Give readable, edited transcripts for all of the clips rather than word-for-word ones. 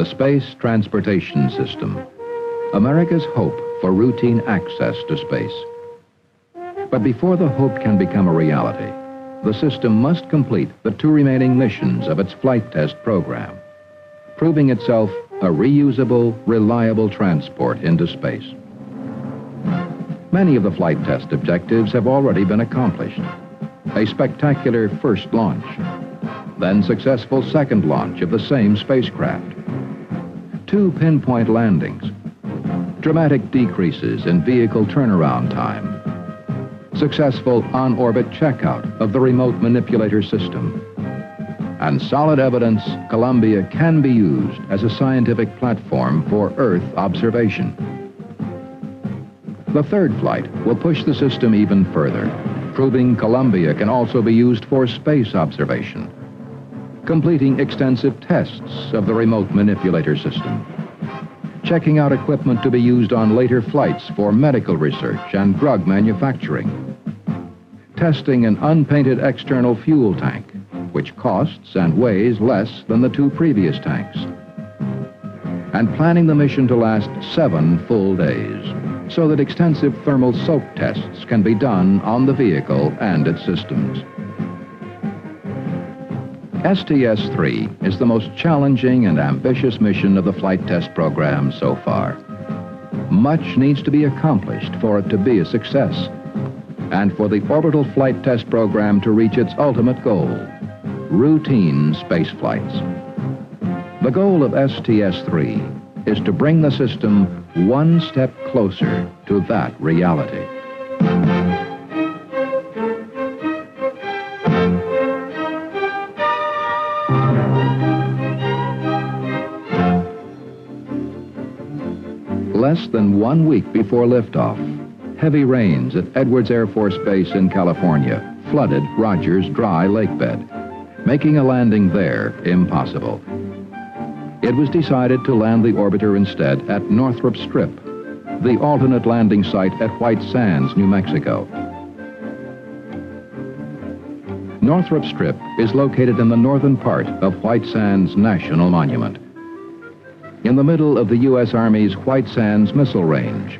the Space Transportation System, America's hope for routine access to space. But before the hope can become a reality, the system must complete the 2 remaining missions of its flight test program, proving itself a reusable, reliable transport into space. Many of the flight test objectives have already been accomplished. A spectacular first launch, then successful second launch of the same spacecraft, 2 pinpoint landings, dramatic decreases in vehicle turnaround time, successful on-orbit checkout of the remote manipulator system, and solid evidence Columbia can be used as a scientific platform for Earth observation. The third flight will push the system even further, proving Columbia can also be used for space observation, completing extensive tests of the remote manipulator system, checking out equipment to be used on later flights for medical research and drug manufacturing, testing an unpainted external fuel tank, which costs and weighs less than the 2 previous tanks, and planning the mission to last 7 full days, so that extensive thermal soak tests can be done on the vehicle and its systems. STS-3 is the most challenging and ambitious mission of the flight test program so far. Much needs to be accomplished for it to be a success, and for the orbital flight test program to reach its ultimate goal, routine space flights. The goal of STS-3 is to bring the system 1 step closer to that reality. Less than 1 week before liftoff, heavy rains at Edwards Air Force Base in California flooded Rogers Dry Lake Bed, making a landing there impossible. It was decided to land the orbiter instead at Northrop Strip, the alternate landing site at White Sands, New Mexico. Northrop Strip is located in the northern part of White Sands National Monument, in the middle of the U.S. Army's White Sands Missile Range.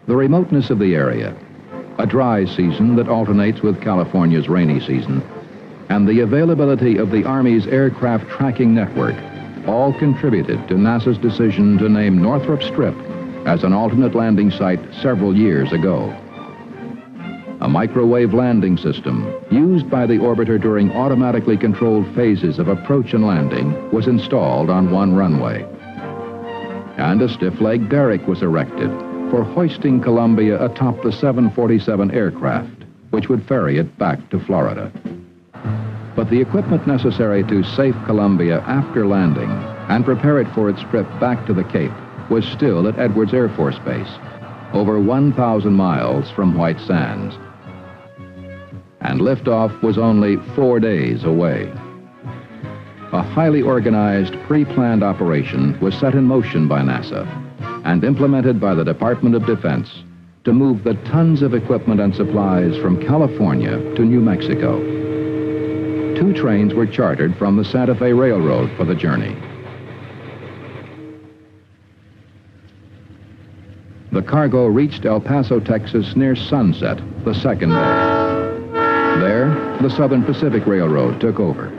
The remoteness of the area, a dry season that alternates with California's rainy season, and the availability of the Army's aircraft tracking network all contributed to NASA's decision to name Northrop Strip as an alternate landing site several years ago. A microwave landing system used by the orbiter during automatically controlled phases of approach and landing was installed on 1 runway. And a stiff-leg derrick was erected for hoisting Columbia atop the 747 aircraft, which would ferry it back to Florida. But the equipment necessary to safe Columbia after landing and prepare it for its trip back to the Cape was still at Edwards Air Force Base, over 1,000 miles from White Sands. And liftoff was only 4 days away. A highly organized, pre-planned operation was set in motion by NASA and implemented by the Department of Defense to move the tons of equipment and supplies from California to New Mexico. 2 trains were chartered from the Santa Fe Railroad for the journey. The cargo reached El Paso, Texas near sunset the 2nd day. There, the Southern Pacific Railroad took over.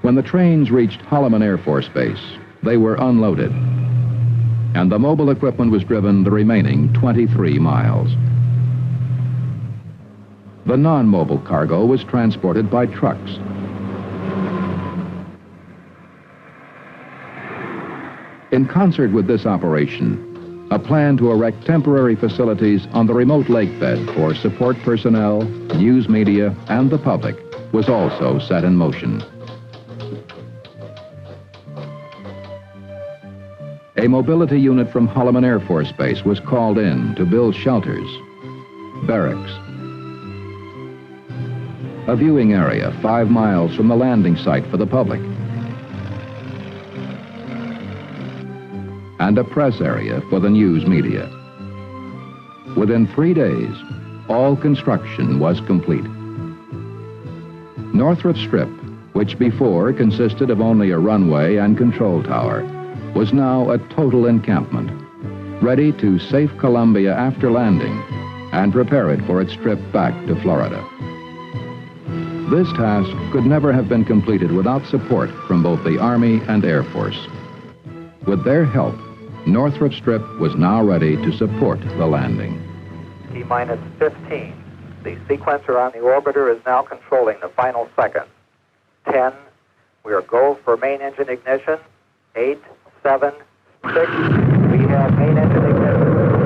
When the trains reached Holloman Air Force Base, they were unloaded, and the mobile equipment was driven the remaining 23 miles. The non-mobile cargo was transported by trucks. In concert with this operation, a plan to erect temporary facilities on the remote lake bed for support personnel, news media, and the public was also set in motion. A mobility unit from Holloman Air Force Base was called in to build shelters, barracks, a viewing area 5 miles from the landing site for the public, and a press area for the news media. Within 3 days, all construction was complete. Northrop Strip, which before consisted of only a runway and control tower, was now a total encampment, ready to safe Columbia after landing and prepare it for its trip back to Florida. This task could never have been completed without support from both the Army and Air Force. With their help, Northrop Strip was now ready to support the landing. T-minus 15. The sequencer on the orbiter is now controlling the final seconds. 10. We are go for main engine ignition. 8, 7, 6. We have main engine ignition.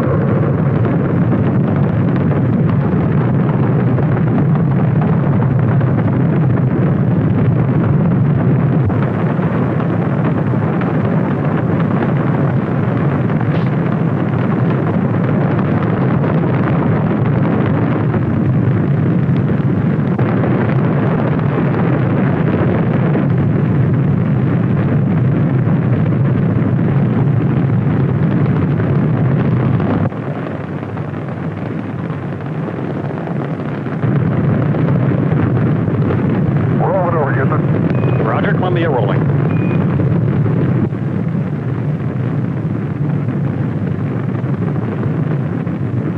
Columbia rolling.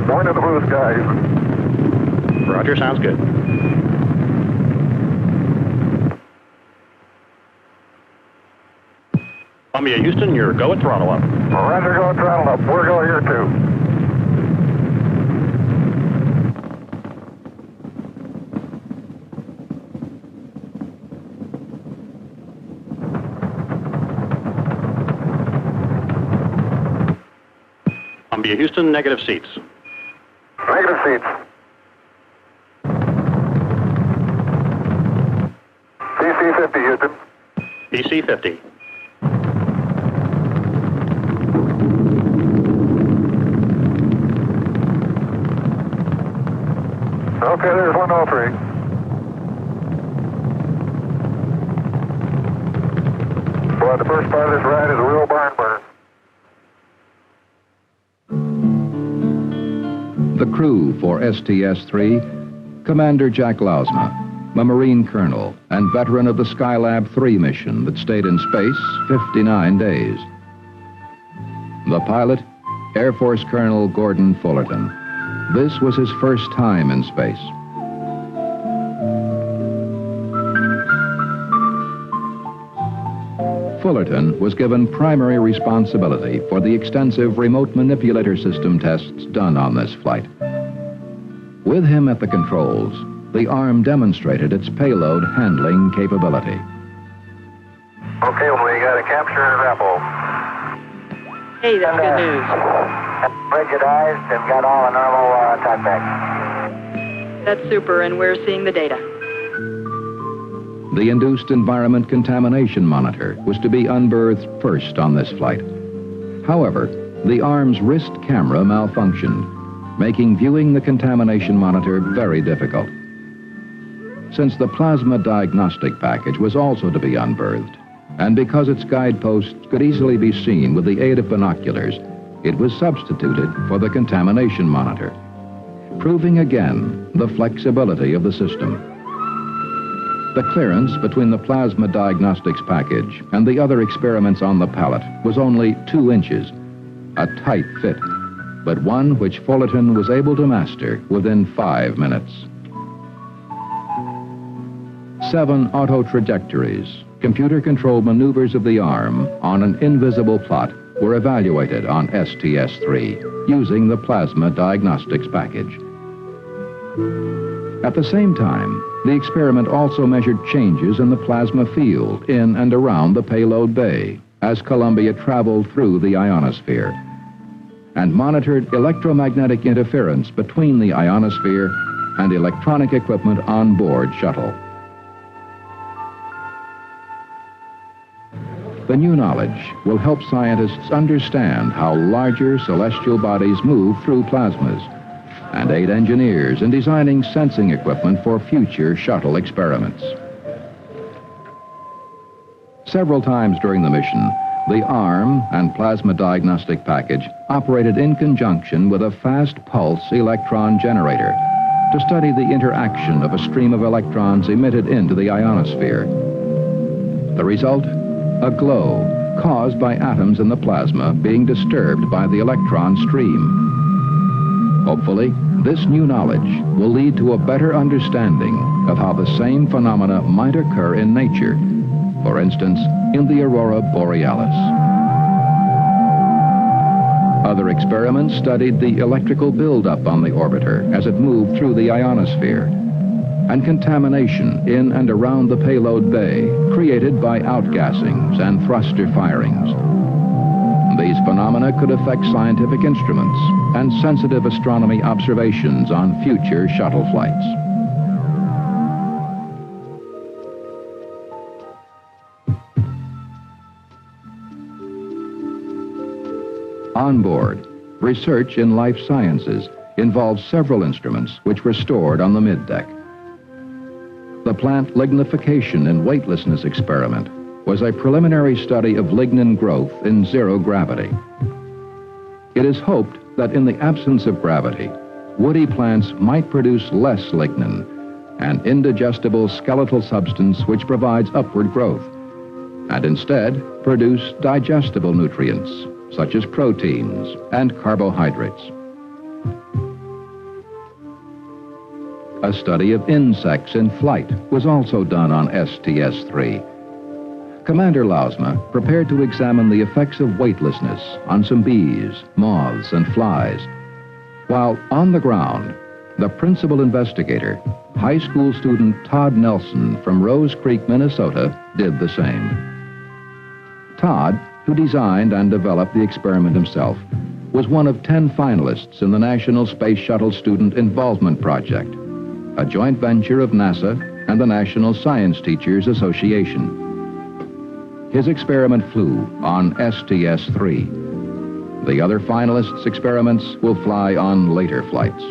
Going to the blue skies. Roger, sounds good. Columbia, Houston, you're go at throttle up. Roger, go at throttle up. We're go here too. Columbia, Houston, negative seats. Negative seats. PC-50, Houston. PC-50. Okay, there's 103. Boy, the first part of this ride is a real barn burner. The crew for STS-3, Commander Jack Lausma, a Marine colonel and veteran of the Skylab 3 mission that stayed in space 59 days. The pilot, Air Force Colonel Gordon Fullerton. This was his first time in space. Fullerton was given primary responsibility for the extensive remote manipulator system tests done on this flight. With him at the controls, the arm demonstrated its payload handling capability. Okay, well, we got a capture and grapple. Hey, that's good news. Rigidized and got all the normal type back. That's super, and we're seeing the data. The induced environment contamination monitor was to be unberthed first on this flight. However, the arm's wrist camera malfunctioned, making viewing the contamination monitor very difficult. Since the plasma diagnostic package was also to be unberthed, and because its guideposts could easily be seen with the aid of binoculars, it was substituted for the contamination monitor, proving again the flexibility of the system. The clearance between the plasma diagnostics package and the other experiments on the pallet was only 2 inches, a tight fit, but one which Fullerton was able to master within 5 minutes. 7 auto trajectories, computer-controlled maneuvers of the arm on an invisible plot were evaluated on STS-3 using the plasma diagnostics package. At the same time, the experiment also measured changes in the plasma field in and around the payload bay as Columbia traveled through the ionosphere, and monitored electromagnetic interference between the ionosphere and electronic equipment on board shuttle. The new knowledge will help scientists understand how larger celestial bodies move through plasmas, and aid engineers in designing sensing equipment for future shuttle experiments. Several times during the mission, The arm and plasma diagnostic package operated in conjunction with a fast pulse electron generator to study the interaction of a stream of electrons emitted into the ionosphere. The result? A glow caused by atoms in the plasma being disturbed by the electron stream. Hopefully, this new knowledge will lead to a better understanding of how the same phenomena might occur in nature, for instance, in the aurora borealis. Other experiments studied the electrical buildup on the orbiter as it moved through the ionosphere, and contamination in and around the payload bay created by outgassings and thruster firings. These phenomena could affect scientific instruments and sensitive astronomy observations on future shuttle flights. On board, research in life sciences involved several instruments which were stored on the middeck. The plant lignification and weightlessness experiment was a preliminary study of lignin growth in zero gravity. It is hoped that in the absence of gravity, woody plants might produce less lignin, an indigestible skeletal substance which provides upward growth, and instead produce digestible nutrients such as proteins and carbohydrates. A study of insects in flight was also done on STS-3. Commander Lausma prepared to examine the effects of weightlessness on some bees, moths, and flies, while on the ground, the principal investigator, high school student Todd Nelson from Rose Creek, Minnesota, did the same. Todd, who designed and developed the experiment himself, was one of 10 finalists in the National Space Shuttle Student Involvement Project, a joint venture of NASA and the National Science Teachers Association. His experiment flew on STS-3. The other finalists' experiments will fly on later flights.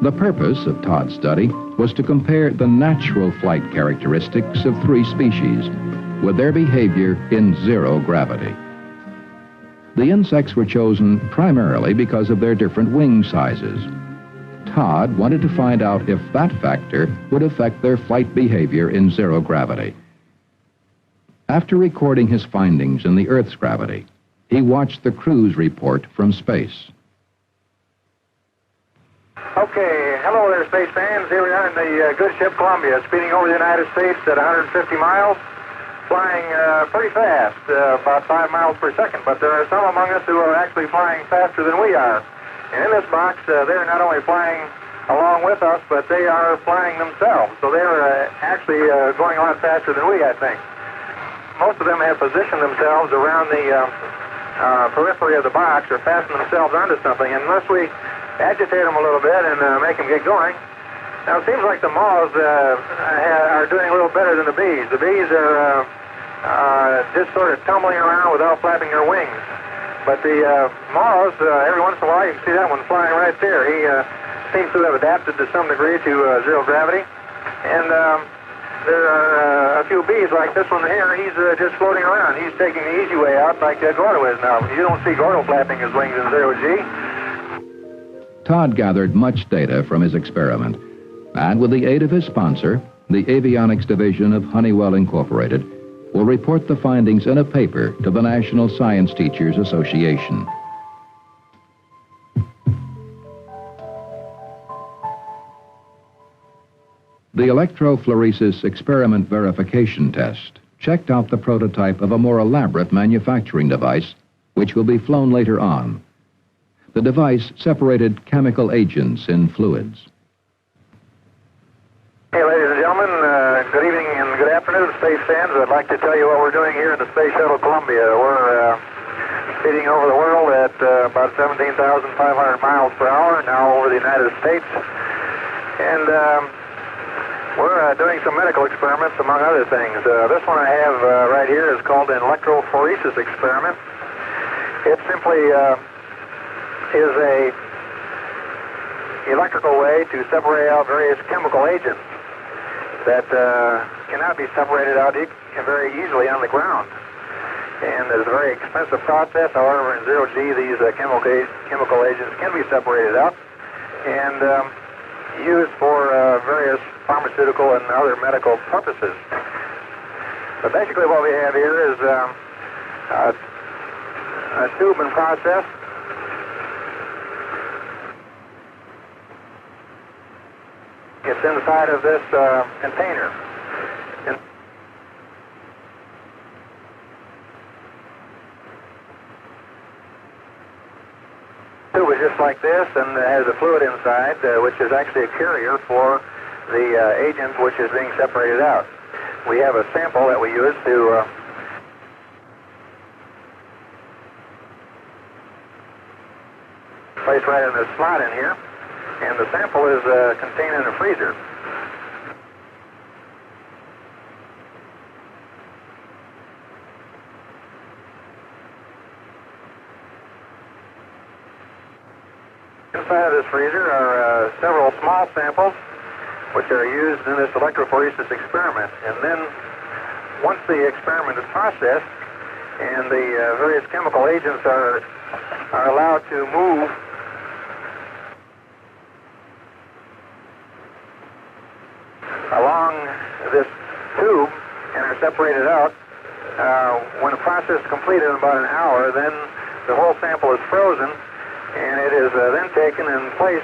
The purpose of Todd's study was to compare the natural flight characteristics of 3 species with their behavior in zero gravity. The insects were chosen primarily because of their different wing sizes. Todd wanted to find out if that factor would affect their flight behavior in zero gravity. After recording his findings in the Earth's gravity, he watched the cruise report from space. Okay, hello there, space fans. Here we are in the good ship Columbia, speeding over the United States at 150 miles, flying pretty fast, about 5 miles per second. But there are some among us who are actually flying faster than we are. And in this box, they're not only flying along with us, but they are flying themselves. So they're actually going a lot faster than we, I think. Most of them have positioned themselves around the periphery of the box or fastened themselves onto something. And unless we agitate them a little bit and make them get going. Now, it seems like the moths are doing a little better than the bees. The bees are just sort of tumbling around without flapping their wings. But the moths, every once in a while, you can see that one flying right there. He seems to have adapted to some degree to zero gravity. And there are a few bees like this one here. He's just floating around. He's taking the easy way out like Gordo is now. You don't see Gordo flapping his wings in zero G. Todd gathered much data from his experiment, and with the aid of his sponsor, the Avionics Division of Honeywell Incorporated, will report the findings in a paper to the National Science Teachers Association. The electrophoresis experiment verification test checked out the prototype of a more elaborate manufacturing device, which will be flown later on. The device separated chemical agents in fluids. Hey, ladies and gentlemen, good evening and good afternoon, space fans. I'd like to tell you what we're doing here in the Space Shuttle Columbia. We're speeding over the world at about 17,500 miles per hour, now over the United States. And we're doing some medical experiments, among other things. This one I have right here is called an electrophoresis experiment. It simply is a electrical way to separate out various chemical agents that cannot be separated out very easily on the ground. And it's a very expensive process. However, in zero G, these chemical agents can be separated out and used for various pharmaceutical and other medical purposes. But basically what we have here is a tube and process. It's inside of this container. The tube is just like this and has a fluid inside, which is actually a carrier for the agent which is being separated out. We have a sample that we use to place right in this slot in here, and the sample is contained in a freezer. Inside of this freezer are several small samples which are used in this electrophoresis experiment. And then once the experiment is processed and the various chemical agents are allowed to move along this tube and are separated out, when the process is completed in about an hour, then the whole sample is frozen and it is then taken and placed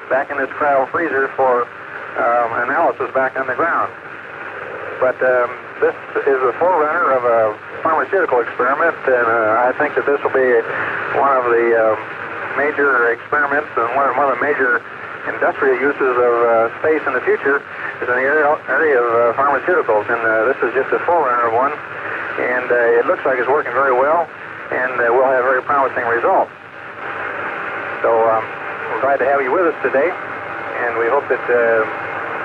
back in this cryo freezer for analysis back on the ground. But this is a forerunner of a pharmaceutical experiment, and I think that this will be one of the major experiments and one of the major industrial uses of space in the future is in the area of pharmaceuticals, and this is just a forerunner of one, and it looks like it's working very well, and we'll have very promising results. So we're glad to have you with us today, and we hope that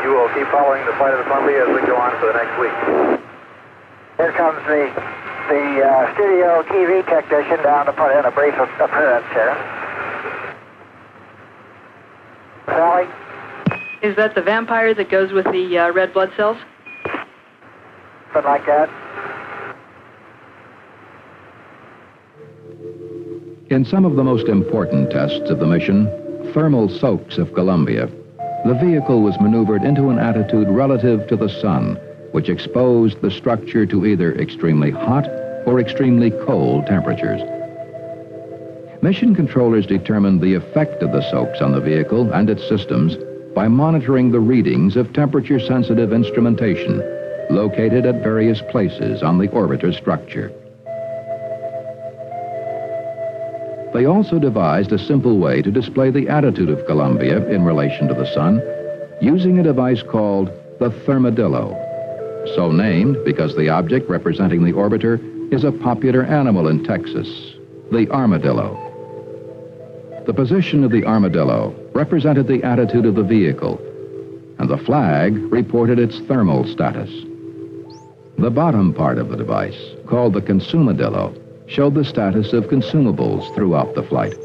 you will keep following the flight of the Columbia as we go on for the next week. Here comes the studio TV technician down to put in a brief appearance here. Sally? Is that the vampire that goes with the red blood cells? Something like that. In some of the most important tests of the mission, thermal soaks of Columbia, the vehicle was maneuvered into an attitude relative to the sun, which exposed the structure to either extremely hot or extremely cold temperatures. Mission controllers determined the effect of the soaks on the vehicle and its systems by monitoring the readings of temperature-sensitive instrumentation located at various places on the orbiter's structure. They also devised a simple way to display the attitude of Columbia in relation to the sun using a device called the thermodillo, so named because the object representing the orbiter is a popular animal in Texas, the armadillo. The position of the armadillo represented the attitude of the vehicle, and the flag reported its thermal status. The bottom part of the device, called the consumadillo, showed the status of consumables throughout the flight.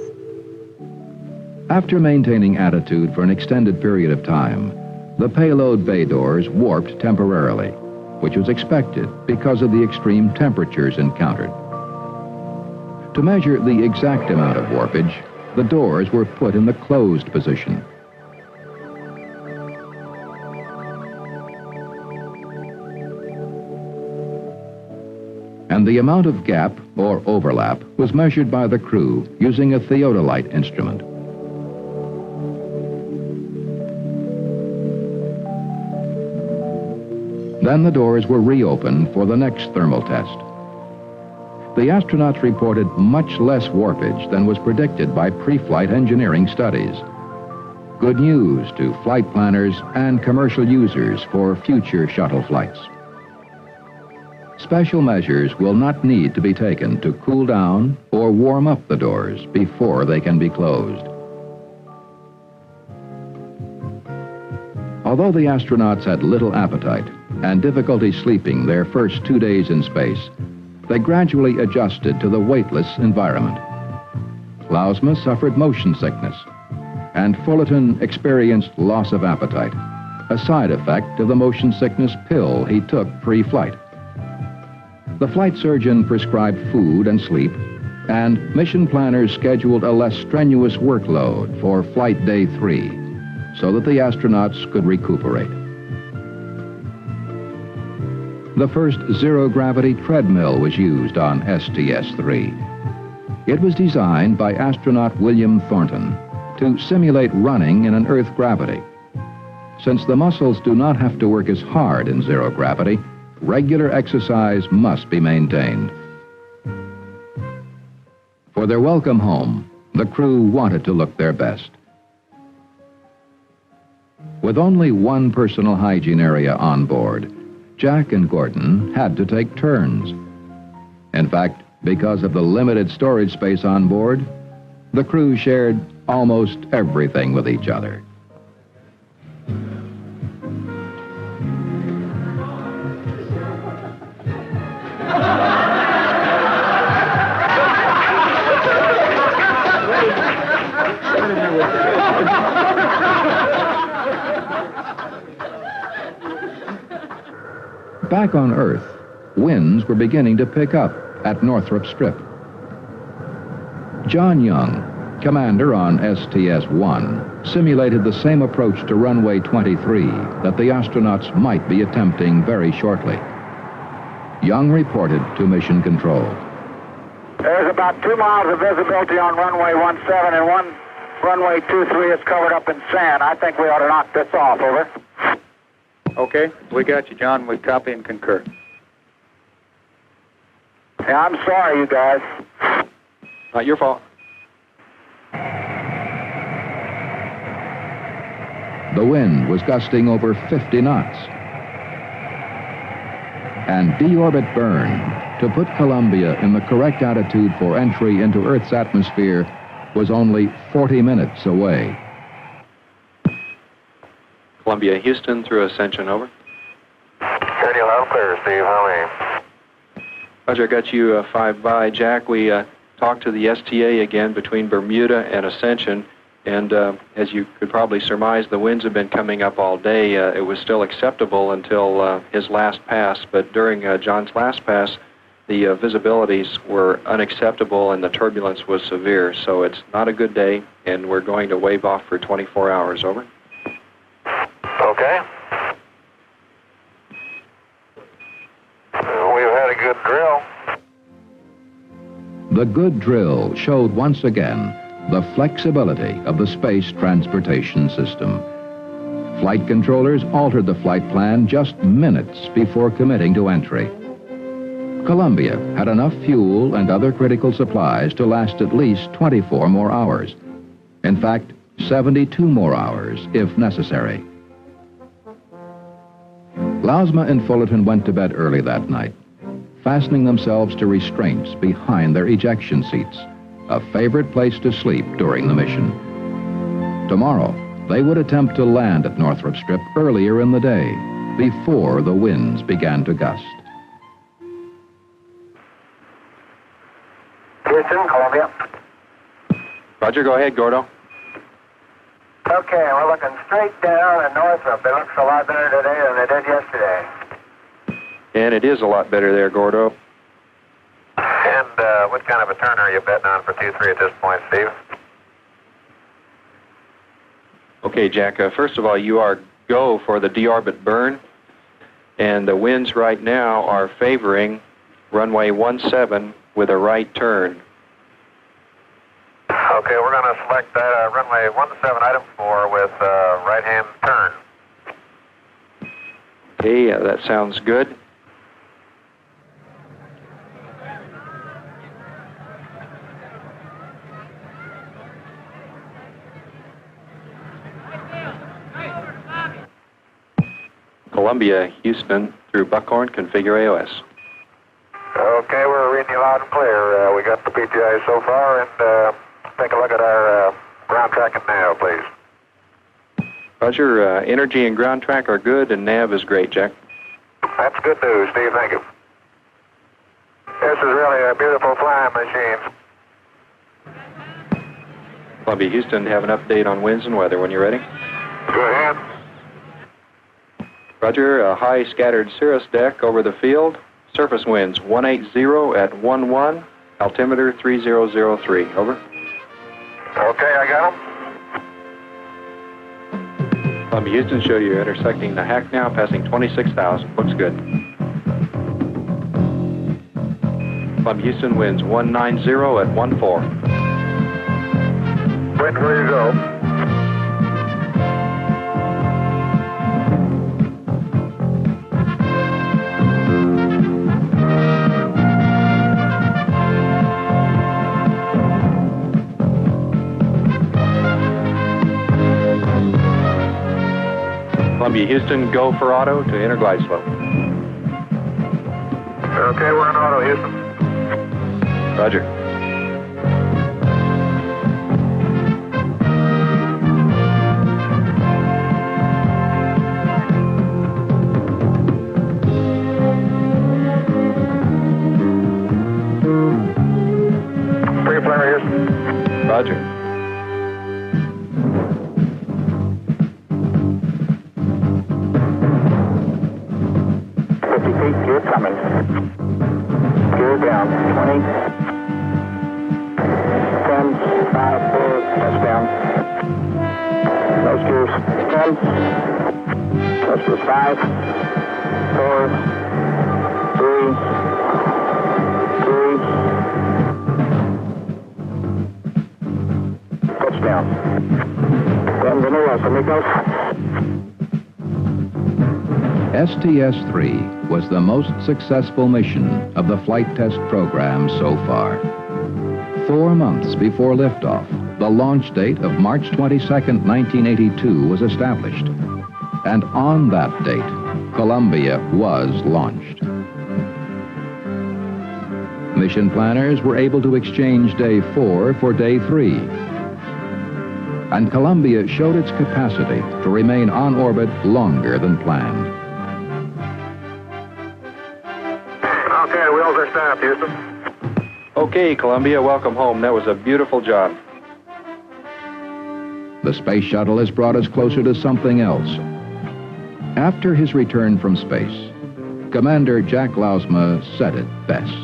After maintaining attitude for an extended period of time, the payload bay doors warped temporarily, which was expected because of the extreme temperatures encountered. To measure the exact amount of warpage, the doors were put in the closed position. And the amount of gap, or overlap, was measured by the crew using a theodolite instrument. Then the doors were reopened for the next thermal test. The astronauts reported much less warpage than was predicted by pre-flight engineering studies. Good news to flight planners and commercial users for future shuttle flights. Special measures will not need to be taken to cool down or warm up the doors before they can be closed. Although the astronauts had little appetite and difficulty sleeping their first 2 days in space, they gradually adjusted to the weightless environment. Klausma suffered motion sickness, and Fullerton experienced loss of appetite, a side effect of the motion sickness pill he took pre-flight. The flight surgeon prescribed food and sleep, and mission planners scheduled a less strenuous workload for Flight Day 3 so that the astronauts could recuperate. The first zero-gravity treadmill was used on STS-3. It was designed by astronaut William Thornton to simulate running in an Earth gravity. Since the muscles do not have to work as hard in zero gravity, regular exercise must be maintained. For their welcome home, the crew wanted to look their best. With only one personal hygiene area on board, Jack and Gordon had to take turns. In fact, because of the limited storage space on board, the crew shared almost everything with each other. Back on Earth, winds were beginning to pick up at Northrop Strip. John Young, commander on STS-1, simulated the same approach to runway 23 that the astronauts might be attempting very shortly. Young reported to Mission Control. There's about 2 miles of visibility on runway 17 and runway 23 is covered up in sand. I think we ought to knock this off, over. Okay, we got you, John. We copy and concur. Yeah, I'm sorry, you guys. Not your fault. The wind was gusting over 50 knots. And deorbit burn, to put Columbia in the correct attitude for entry into Earth's atmosphere, was only 40 minutes away. Columbia, Houston, through Ascension, over. Pretty loud clear, Steve. How many? Roger, I got you 5 by. Jack, we talked to the STA again between Bermuda and Ascension, and as you could probably surmise, the winds have been coming up all day. It was still acceptable until his last pass, but during John's last pass, the visibilities were unacceptable and the turbulence was severe, so it's not a good day, and we're going to wave off for 24 hours, over. Okay. We've had a good drill. The good drill showed once again the flexibility of the space transportation system. Flight controllers altered the flight plan just minutes before committing to entry. Columbia had enough fuel and other critical supplies to last at least 24 more hours. In fact, 72 more hours if necessary. Lausma and Fullerton went to bed early that night, fastening themselves to restraints behind their ejection seats, a favorite place to sleep during the mission. Tomorrow, they would attempt to land at Northrop Strip earlier in the day, before the winds began to gust. Houston, Columbia. Roger, go ahead, Gordo. Okay, we're looking straight down at Northrop. It looks a lot better today than it did yesterday. And it is a lot better there, Gordo. And what kind of a turn are you betting on for 2-3 at this point, Steve? Okay, Jack, first of all, you are go for the deorbit burn, and the winds right now are favoring runway 17 with a right turn. Okay, we're going to select that runway 17 item 4 with right-hand turn. Okay, that sounds good. Columbia, Houston, through Buckhorn, configure AOS. Okay, we're reading you loud and clear. We got the PTI so far, and take a look at our ground track and nav, please. Roger, energy and ground track are good, and nav is great, Jack. That's good news, Steve. Thank you. This is really a beautiful flying machine. Columbia, Houston, have an update on winds and weather when you're ready. Go ahead. Roger, a high scattered cirrus deck over the field. Surface winds 180 at 11, altimeter 3003. Over. Okay, I got them. Columbia Houston, show you intersecting the hack now, passing 26,000. Looks good. Columbia Houston winds 190 at 14. Wind, where you go? Columbia Houston, go for auto to enter glide slope. Okay, we're in auto, Houston. Roger. Pre-flamer, Houston. Roger. Gear coming. Gear down. 20. 10, 5, 4, touchdown. Nose gears. 10. Nose gears 5, 4, 3, 2. Touchdown. Bienvenidos, amigos. STS-3 was the most successful mission of the flight test program so far. 4 months before liftoff, the launch date of March 22nd, 1982 was established. And on that date, Columbia was launched. Mission planners were able to exchange Day 4 for Day 3. And Columbia showed its capacity to remain on orbit longer than planned. Okay, wheels are stamped, Houston. Okay, Columbia, welcome home. That was a beautiful job. The space shuttle has brought us closer to something else. After his return from space, Commander Jack Lausma said it best.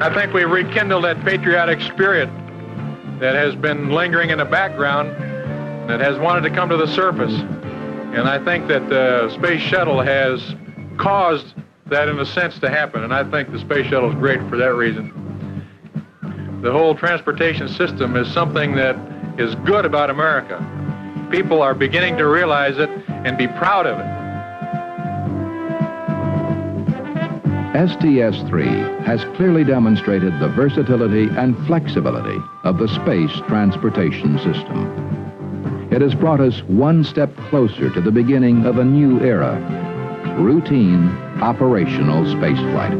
I think we've rekindled that patriotic spirit that has been lingering in the background, that has wanted to come to the surface. And I think that the space shuttle has caused that, in a sense, to happen. And I think the space shuttle is great for that reason. The whole transportation system is something that is good about America. People are beginning to realize it and be proud of it. STS-3 has clearly demonstrated the versatility and flexibility of the space transportation system. It has brought us one step closer to the beginning of a new era, routine operational spaceflight.